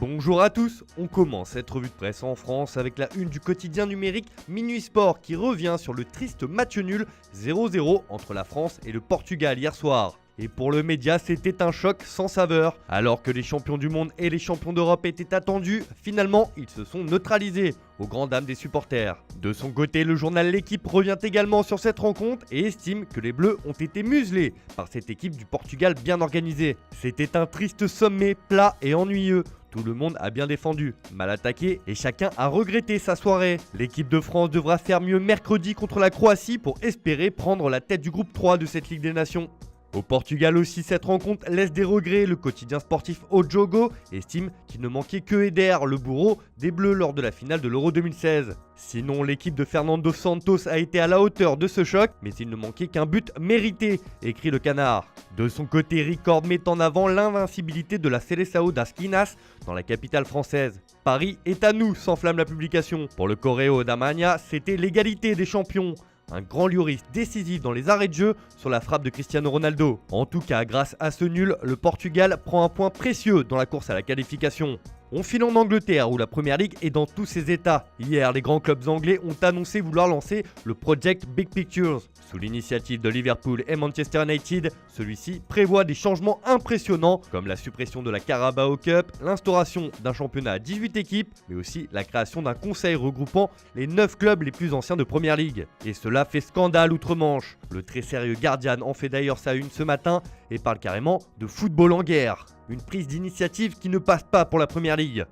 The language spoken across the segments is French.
Bonjour à tous, on commence cette revue de presse en France avec la une du quotidien numérique Minuit Sport qui revient sur le triste match nul 0-0 entre la France et le Portugal hier soir. Et pour le média, c'était un choc sans saveur. Alors que les champions du monde et les champions d'Europe étaient attendus, finalement, ils se sont neutralisés, aux grandes dames des supporters. De son côté, le journal L'Équipe revient également sur cette rencontre et estime que les Bleus ont été muselés par cette équipe du Portugal bien organisée. C'était un triste sommet, plat et ennuyeux. Tout le monde a bien défendu, mal attaqué et chacun a regretté sa soirée. L'équipe de France devra faire mieux mercredi contre la Croatie pour espérer prendre la tête du groupe 3 de cette Ligue des Nations. Au Portugal aussi, cette rencontre laisse des regrets. Le quotidien sportif O Jogo estime qu'il ne manquait que Eder, le bourreau des Bleus lors de la finale de l'Euro 2016. Sinon, l'équipe de Fernando Santos a été à la hauteur de ce choc, mais il ne manquait qu'un but mérité, écrit le Canard. De son côté, Record met en avant l'invincibilité de la Seleção das Quinas dans la capitale française. Paris est à nous, s'enflamme la publication. Pour le Correo da Manhã, c'était l'égalité des champions. Un grand Lloris décisif dans les arrêts de jeu sur la frappe de Cristiano Ronaldo. En tout cas, grâce à ce nul, le Portugal prend un point précieux dans la course à la qualification. On file en Angleterre où la Premier League est dans tous ses états. Hier, les grands clubs anglais ont annoncé vouloir lancer le Project Big Pictures. Sous l'initiative de Liverpool et Manchester United, celui-ci prévoit des changements impressionnants comme la suppression de la Carabao Cup, l'instauration d'un championnat à 18 équipes, mais aussi la création d'un conseil regroupant les 9 clubs les plus anciens de Premier League. Et cela fait scandale outre-Manche. Le très sérieux Guardian en fait d'ailleurs sa une ce matin et parle carrément de football en guerre. Une prise d'initiative qui ne passe pas pour la Premier League.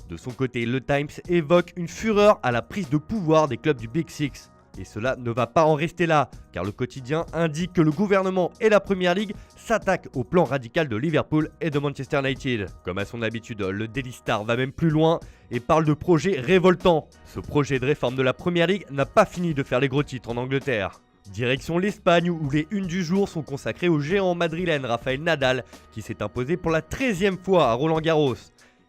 De son côté, le Times évoque une fureur à la prise de pouvoir des clubs du Big Six. Et cela ne va pas en rester là, car le quotidien indique que le gouvernement et la Premier League s'attaquent au plan radical de Liverpool et de Manchester United. Comme à son habitude, le Daily Star va même plus loin et parle de projets révoltants. Ce projet de réforme de la Premier League n'a pas fini de faire les gros titres en Angleterre. Direction l'Espagne où les unes du jour sont consacrées au géant madrilène Rafael Nadal qui s'est imposé pour la 13e fois à Roland-Garros.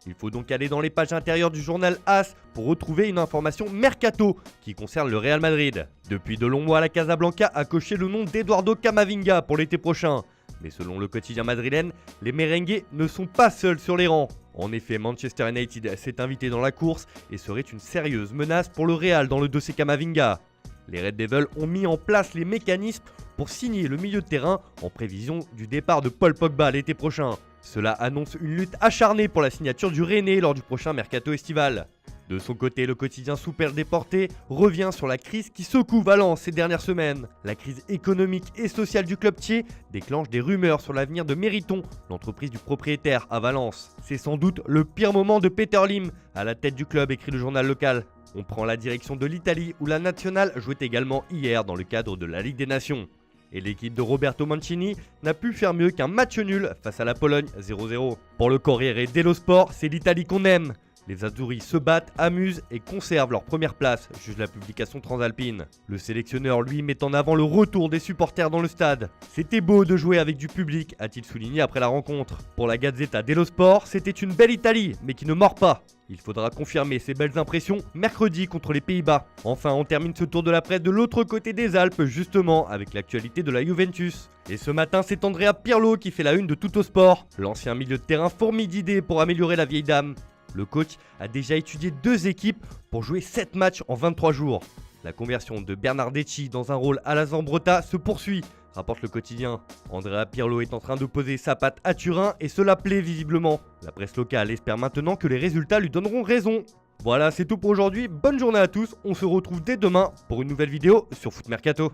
Il faut donc aller dans les pages intérieures du journal AS pour retrouver une information mercato qui concerne le Real Madrid. Depuis de longs mois, la Casablanca a coché le nom d'Eduardo Camavinga pour l'été prochain. Mais selon le quotidien madrilène, les merengues ne sont pas seuls sur les rangs. En effet, Manchester United s'est invité dans la course et serait une sérieuse menace pour le Real dans le dossier Camavinga. Les Red Devils ont mis en place les mécanismes pour signer le milieu de terrain en prévision du départ de Paul Pogba l'été prochain. Cela annonce une lutte acharnée pour la signature du Rennais lors du prochain mercato estival. De son côté, le quotidien Super Deporté revient sur la crise qui secoue Valence ces dernières semaines. La crise économique et sociale du club tiers déclenche des rumeurs sur l'avenir de Meriton, l'entreprise du propriétaire à Valence. C'est sans doute le pire moment de Peter Lim à la tête du club, écrit le journal local. On prend la direction de l'Italie où la Nationale jouait également hier dans le cadre de la Ligue des Nations. Et l'équipe de Roberto Mancini n'a pu faire mieux qu'un match nul face à la Pologne 0-0. Pour le Corriere dello Sport, c'est l'Italie qu'on aime. Les Azzurri se battent, amusent et conservent leur première place, juge la publication transalpine. Le sélectionneur, lui, met en avant le retour des supporters dans le stade. C'était beau de jouer avec du public, a-t-il souligné après la rencontre. Pour la Gazzetta dello Sport, c'était une belle Italie, mais qui ne mord pas. Il faudra confirmer ces belles impressions mercredi contre les Pays-Bas. Enfin, on termine ce tour de la presse de l'autre côté des Alpes, justement, avec l'actualité de la Juventus. Et ce matin, c'est Andrea Pirlo qui fait la une de Tuttosport. L'ancien milieu de terrain fourmille d'idées pour améliorer la vieille dame. Le coach a déjà étudié 2 équipes pour jouer 7 matchs en 23 jours. La conversion de Bernardeschi dans un rôle à la Zambrotta se poursuit, rapporte le quotidien. Andrea Pirlo est en train de poser sa patte à Turin et cela plaît visiblement. La presse locale espère maintenant que les résultats lui donneront raison. Voilà, c'est tout pour aujourd'hui. Bonne journée à tous. On se retrouve dès demain pour une nouvelle vidéo sur Foot Mercato.